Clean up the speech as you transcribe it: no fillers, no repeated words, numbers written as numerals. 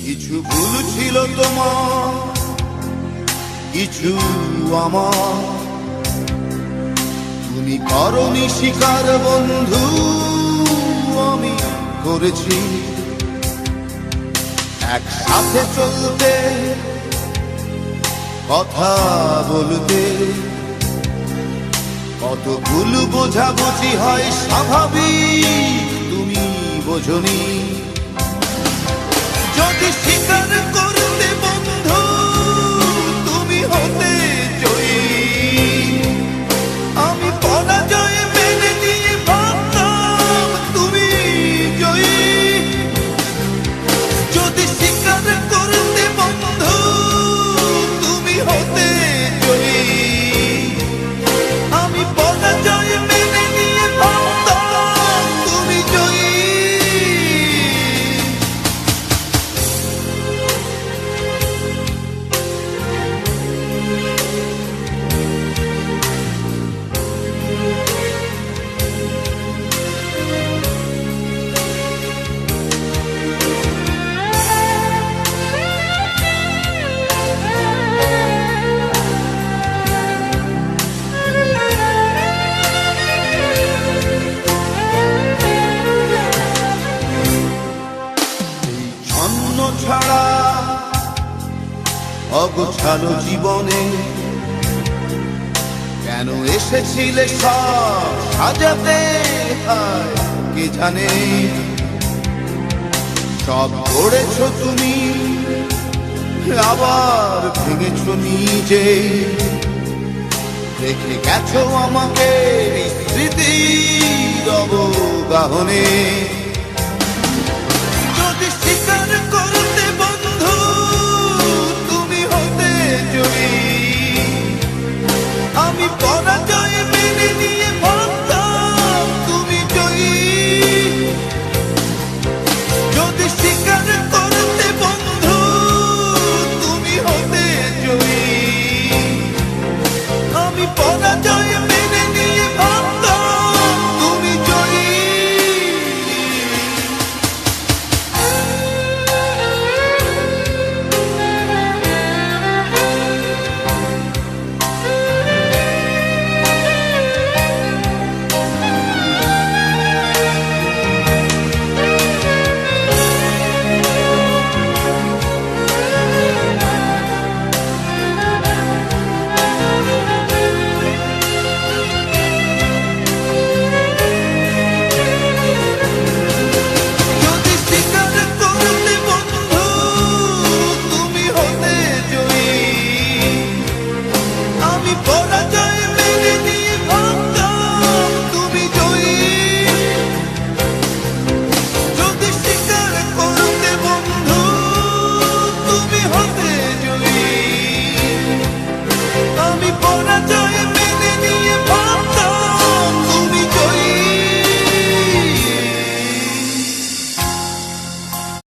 কিছু ভুল ছিল তোমার, কিছু আমার। তুমি করনি স্বীকার বন্ধু, আমি করেছি। একসাথে চলতে, কথা বলতে, কত ভুল বোঝাবুঝি হয় স্বাভাবিক, তুমি বোঝনি। যদি স্বীকার করতে বন্ধু তুমি হতে জয়ী, আমি পরাজয় মেনে নিয়ে ভাবতাম তুমি জয়ী। যদি স্বীকার করতে বন্ধু তুমি হতে জয়ী, আমি পরাজয় মেনে নিয়ে ভাবতাম তুমি জয়ী। ছাড়া অগোছালো জীবনে কেন এসেছিলে সব সাজাতে, কে জানে। সব গড়েছো তুমি, আবার ভেঙেছো নিজে। রেখে গেছো আমাকে স্মৃতির অবগাহনে। যদি স্বীকার করতে বন্ধু তুমি হতে জয়ী, আমি পরাজয় মেনে নিয়ে ভাবতাম তুমি জয়ী। যদি স্বীকার করতে বন্ধু তুমি হতে জয়ী, আমি পরাজয় মেনে নিয়ে ভাবতাম তুমি জয়ী। আমি পরাজয়